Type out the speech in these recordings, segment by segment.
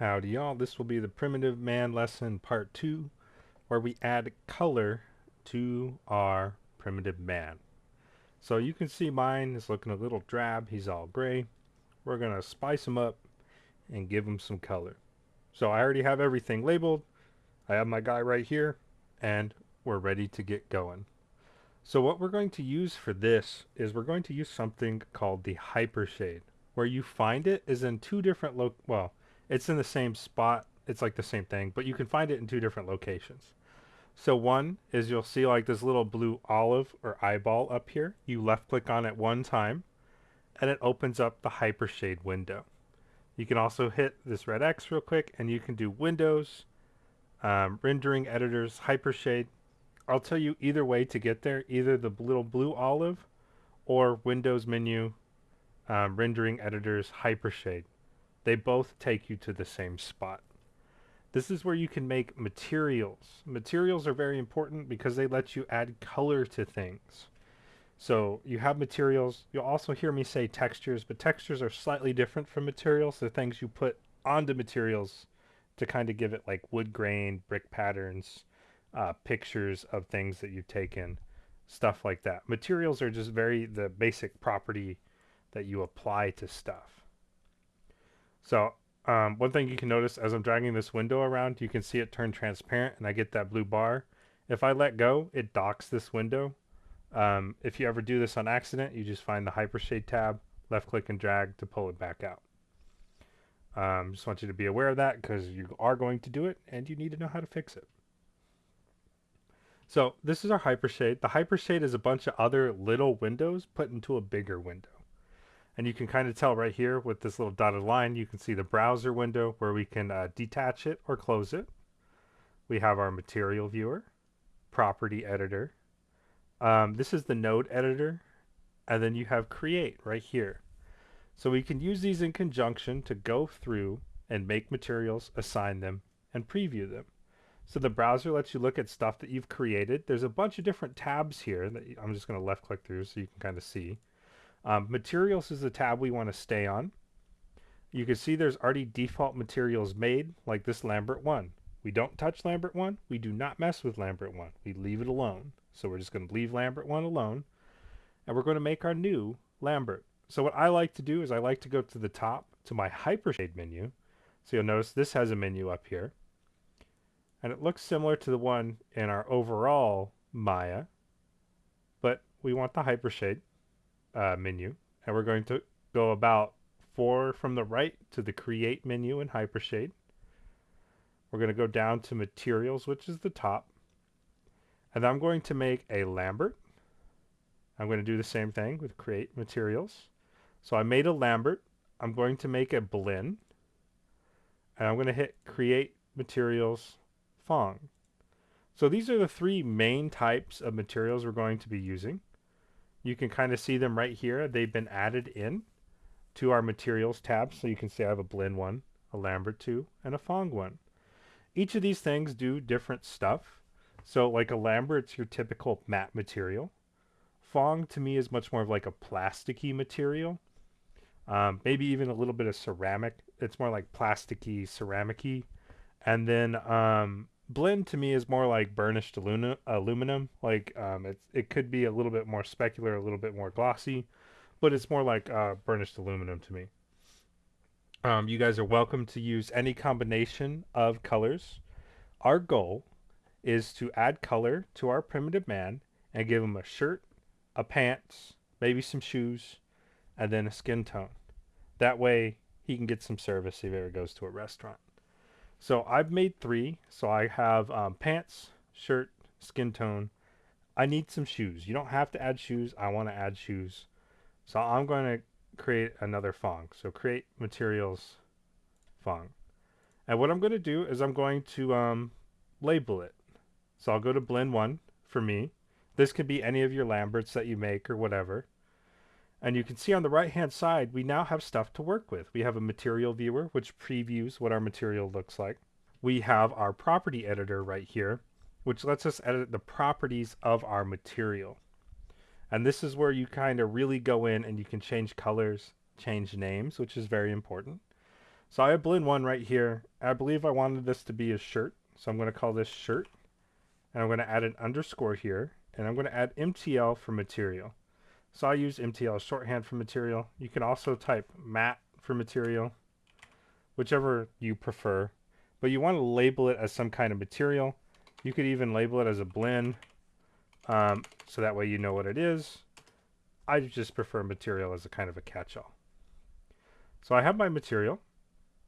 Howdy y'all, this will be the Primitive Man lesson part 2 where we add color to our primitive man. So you can see mine is looking a little drab, he's all gray. We're going to spice him up and give him some color. So I already have everything labeled, I have my guy right here, and we're ready to get going. So what we're going to use for this is we're going to use something called the hypershade. Where you find it is in two different well, it's in the same spot. It's like the same thing, but you can find it in two different locations. So one is you'll see like this little blue olive or eyeball up here. You left click on it one time and it opens up the hypershade window. You can also hit this red X real quick and you can do Windows, rendering editors, hypershade. I'll tell you either way to get there, either the little blue olive or Windows menu, rendering editors, hypershade. They both take you to the same spot. This is where you can make materials. Materials are very important because they let you add color to things. So you have materials. You'll also hear me say textures, but textures are slightly different from materials. They're things you put onto materials to kind of give it like wood grain, brick patterns, pictures of things that you've taken, stuff like that. Materials are just the basic property that you apply to stuff. So one thing you can notice as I'm dragging this window around, you can see it turn transparent and I get that blue bar. If I let go, it docks this window. If you ever do this on accident, you just find the hypershade tab, left click and drag to pull it back out. Just want you to be aware of that because you are going to do it and you need to know how to fix it. So this is our hypershade. The hypershade is a bunch of other little windows put into a bigger window. And you can kind of tell right here with this little dotted line, you can see the browser window where we can detach it or close it. We have our material viewer, property editor. This is the node editor. And then you have create right here. So we can use these in conjunction to go through and make materials, assign them, and preview them. So the browser lets you look at stuff that you've created. There's a bunch of different tabs here that I'm just going to left click through so you can kind of see. Materials is the tab we want to stay on. You can see there's already default materials made, like this Lambert 1. We don't touch Lambert 1. We do not mess with Lambert 1. We leave it alone. So we're just going to leave Lambert 1 alone. And we're going to make our new Lambert. So what I like to do is I like to go to the top to my Hypershade menu. So you'll notice this has a menu up here. And it looks similar to the one in our overall Maya. But we want the Hypershade menu. And we're going to go about 4 from the right to the Create menu in Hypershade. We're going to go down to Materials, which is the top. And I'm going to make a Lambert. I'm going to do the same thing with Create Materials. So I made a Lambert. I'm going to make a Blend. And I'm going to hit Create Materials Phong. So these are the 3 main types of materials we're going to be using. You can kind of see them right here. They've been added in to our materials tab. So you can see I have a Blend 1, a Lambert 2, and a Phong 1. Each of these things do different stuff. So like a Lambert, it's your typical matte material. Phong to me is much more of like a plasticky material. Maybe even a little bit of ceramic. It's more like plasticky, ceramic-y. And then Blend to me is more like burnished aluminum. Like it could be a little bit more specular, a little bit more glossy, but it's more like burnished aluminum to me. You guys are welcome to use any combination of colors. Our goal is to add color to our primitive man and give him a shirt, a pants, maybe some shoes, and then a skin tone. That way he can get some service if he ever goes to a restaurant. So I've made 3. So I have pants, shirt, skin tone. I need some shoes. You don't have to add shoes. I want to add shoes. So I'm going to create another Phong. So create materials Phong. And what I'm going to do is I'm going to label it. So I'll go to Blend 1 for me. This could be any of your Lamberts that you make or whatever. And you can see on the right hand side, we now have stuff to work with. We have a material viewer, which previews what our material looks like. We have our property editor right here, which lets us edit the properties of our material. And this is where you kind of really go in and you can change colors, change names, which is very important. So I have blend one right here. I believe I wanted this to be a shirt. So I'm going to call this shirt. And I'm going to add an underscore here. And I'm going to add MTL for material. So I use MTL as shorthand for material. You can also type matte for material, whichever you prefer. But you want to label it as some kind of material. You could even label it as a blend, so that way you know what it is. I just prefer material as a kind of a catch-all. So I have my material,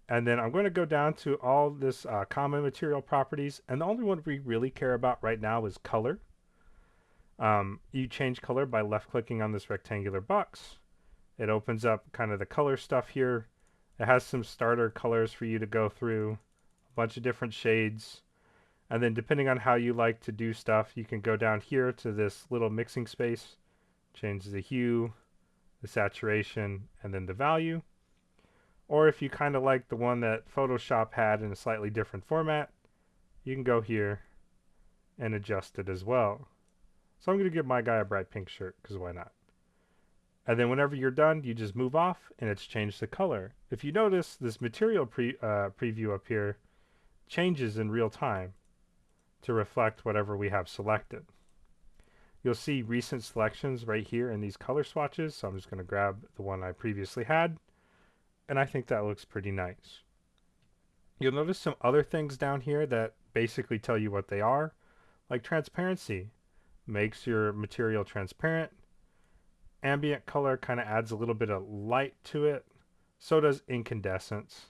and then I'm going to go down to all this common material properties, and the only one we really care about right now is color. You change color by left-clicking on this rectangular box. It opens up kind of the color stuff here. It has some starter colors for you to go through, a bunch of different shades. And then depending on how you like to do stuff, you can go down here to this little mixing space, change the hue, the saturation, and then the value. Or if you kind of like the one that Photoshop had in a slightly different format, you can go here and adjust it as well. So I'm going to give my guy a bright pink shirt, because why not? And then whenever you're done, you just move off, and it's changed the color. If you notice, this material preview up here changes in real time to reflect whatever we have selected. You'll see recent selections right here in these color swatches, so I'm just going to grab the one I previously had, and I think that looks pretty nice. You'll notice some other things down here that basically tell you what they are, like transparency. Makes your material transparent. Ambient color kind of adds a little bit of light to it. So does incandescence.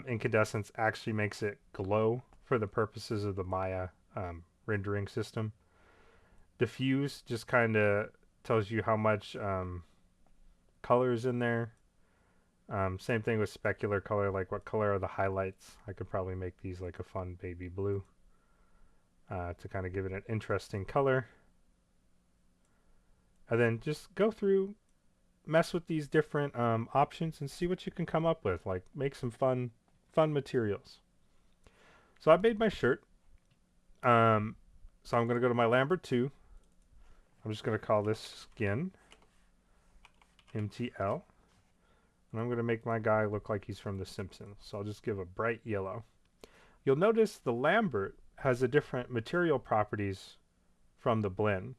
Incandescence actually makes it glow for the purposes of the Maya rendering system. Diffuse just kind of tells you how much color is in there. Same thing with specular color, like what color are the highlights. I could probably make these like a fun baby blue to kind of give it an interesting color. And then just go through, mess with these different options and see what you can come up with. Like make some fun materials. So I made my shirt. So I'm going to go to my Lambert 2. I'm just going to call this skin MTL. And I'm going to make my guy look like he's from The Simpsons. So I'll just give a bright yellow. You'll notice the Lambert has a different material properties from the blend.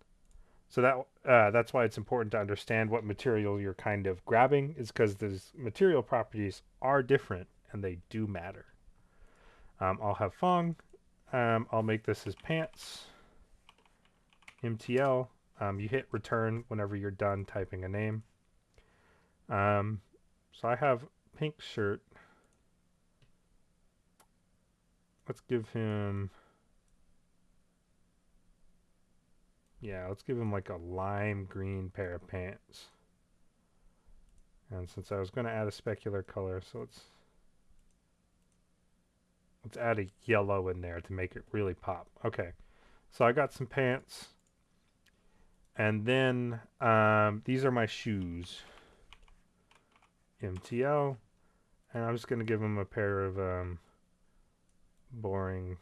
So that's why it's important to understand what material you're kind of grabbing, is because those material properties are different and they do matter. I'll have Fong. I'll make this as pants. MTL. You hit return whenever you're done typing a name. So I have pink shirt. Let's give him... Yeah, let's give him like a lime green pair of pants. And since I was going to add a specular color, so let's add a yellow in there to make it really pop. Okay, so I got some pants. And then these are my shoes. MTL. And I'm just going to give him a pair of boring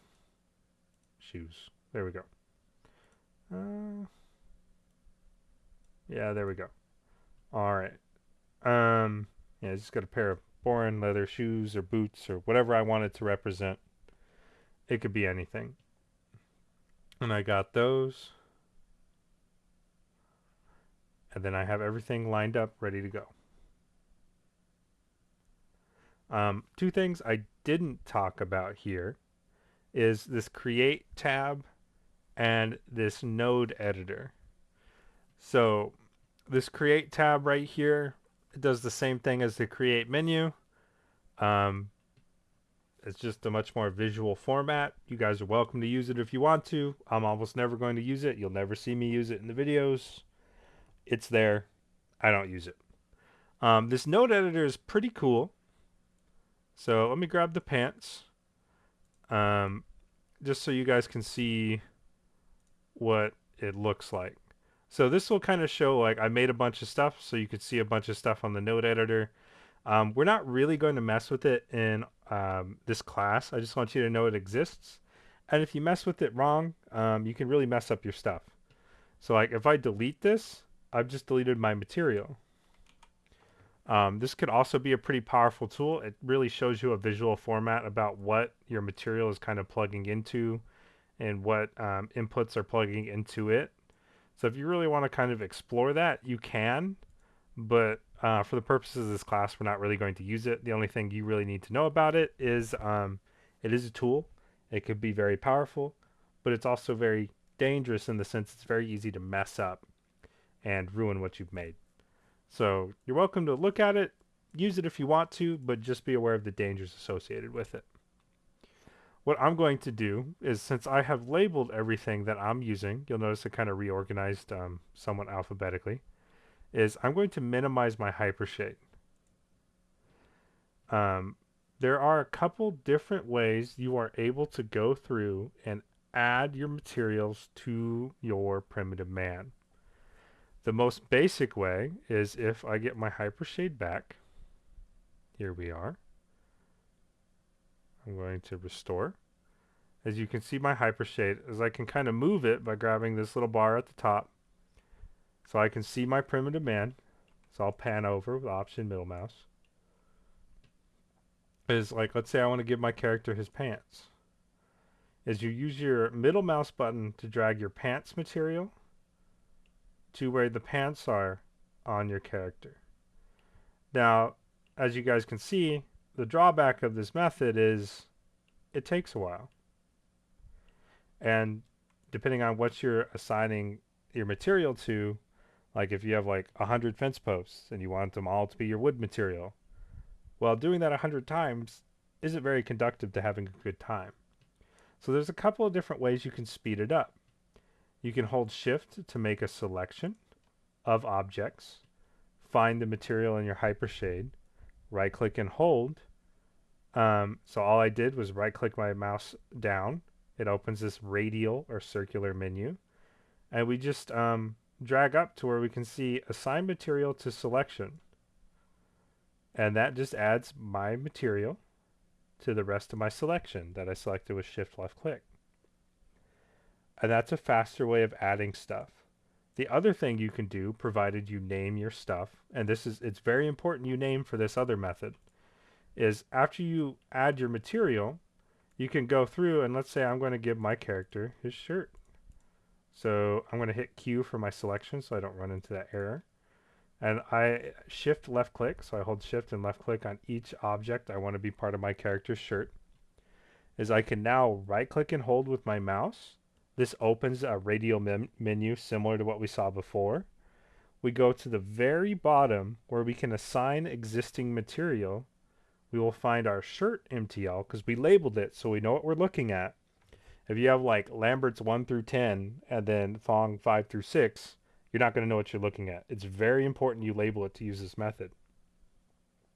shoes. There we go. Yeah, there we go. All right. Yeah, just got a pair of boring leather shoes or boots or whatever I wanted to represent. It could be anything. And I got those. And then I have everything lined up, ready to go. Two things I didn't talk about here is this Create tab and this Node editor. So this Create tab right here, it does the same thing as the Create menu. It's just a much more visual format. You guys are welcome to use it if you want to. I'm almost never going to use it. You'll never see me use it in the videos. It's there. I don't use it. This node editor is pretty cool. So let me grab the pants. Just so you guys can see what it looks like. So this will kind of show, like, I made a bunch of stuff, so you can see a bunch of stuff on the node editor. We're not really going to mess with it in this class. I just want you to know it exists. And if you mess with it wrong, you can really mess up your stuff. So like if I delete this, I've just deleted my material. This could also be a pretty powerful tool. It really shows you a visual format about what your material is kind of plugging into and what inputs are plugging into it. So if you really want to kind of explore that, you can, but for the purposes of this class, we're not really going to use it. The only thing you really need to know about it is a tool. It could be very powerful, but it's also very dangerous in the sense it's very easy to mess up and ruin what you've made. So you're welcome to look at it, use it if you want to, but just be aware of the dangers associated with it. What I'm going to do is, since I have labeled everything that I'm using, you'll notice it kind of reorganized somewhat alphabetically, is I'm going to minimize my hypershade. Um, there are a couple different ways you are able to go through and add your materials to your primitive man. The most basic way is if I get my hypershade back. Here we are. I'm going to restore. As you can see, my hypershade, as I can kind of move it by grabbing this little bar at the top. So I can see my primitive man. So I'll pan over with Option middle mouse. Is like, let's say I want to give my character his pants. Is you use your middle mouse button to drag your pants material to where the pants are on your character. Now, as you guys can see, the drawback of this method is it takes a while. And depending on what you're assigning your material to, like if you have like 100 fence posts and you want them all to be your wood material, well, doing that 100 times isn't very conductive to having a good time. So there's a couple of different ways you can speed it up. You can hold shift to make a selection of objects, find the material in your hypershade, right click and hold. So all I did was right click my mouse down. It opens this radial or circular menu. And we just drag up to where we can see assign material to selection. And that just adds my material to the rest of my selection that I selected with shift left click. And that's a faster way of adding stuff. The other thing you can do, provided you name your stuff, and it's very important you name for this other method, is after you add your material, you can go through and let's say I'm going to give my character his shirt. So I'm going to hit Q for my selection so I don't run into that error. And I shift left click, so I hold shift and left click on each object I want to be part of my character's shirt. Is I can now right click and hold with my mouse. This opens a radial menu similar to what we saw before. We go to the very bottom where we can assign existing material. We will find our shirt MTL because we labeled it so we know what we're looking at. If you have like Lambert's 1 through 10 and then Thong 5 through 6, you're not going to know what you're looking at. It's very important you label it to use this method.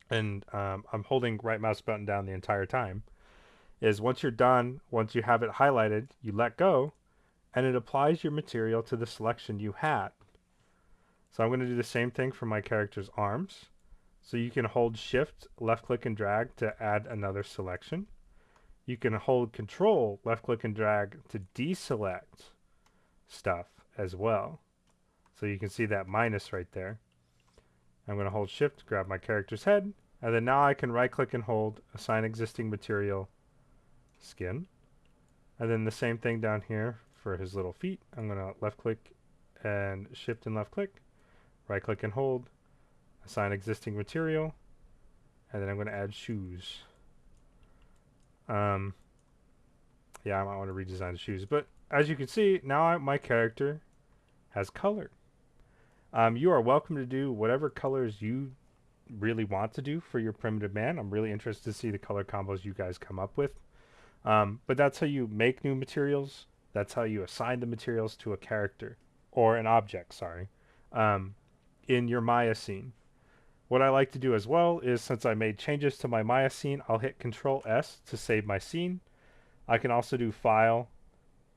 And I'm holding right mouse button down the entire time. Is once you're done, once you have it highlighted, you let go, and it applies your material to the selection you had. So I'm going to do the same thing for my character's arms. So you can hold shift, left click and drag to add another selection. You can hold control, left click and drag to deselect stuff as well. So you can see that minus right there. I'm going to hold shift, grab my character's head, and then now I can right click and hold, assign existing material, skin. And then the same thing down here for his little feet. I'm going to left click and shift and left click, right click and hold, assign existing material, and then I'm going to add shoes. Yeah, I might want to redesign the shoes, but as you can see, now my character has color. You are welcome to do whatever colors you really want to do for your primitive man. I'm really interested to see the color combos you guys come up with. But that's how you make new materials. That's how you assign the materials to a character or an object, sorry, in your Maya scene. What I like to do as well is, since I made changes to my Maya scene, I'll hit Control S to save my scene. I can also do File,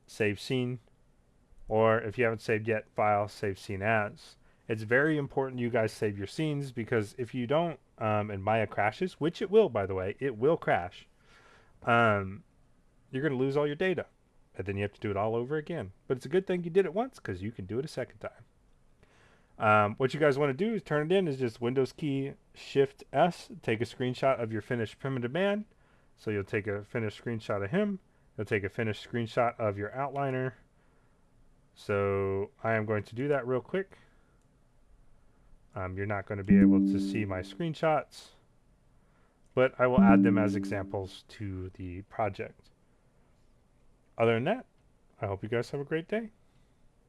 Save Scene, or if you haven't saved yet, File, Save Scene As. It's very important you guys save your scenes, because if you don't, and Maya crashes, which it will, by the way, it will crash, you're going to lose all your data. And then you have to do it all over again. But it's a good thing you did it once, because you can do it a second time. What you guys want to do is turn it in is just Windows key Shift S, take a screenshot of your finished primitive man. So you'll take a finished screenshot of him. You'll take a finished screenshot of your outliner. So I am going to do that real quick. You're not going to be able to see my screenshots, but I will add them as examples to the project. Other than that, I hope you guys have a great day.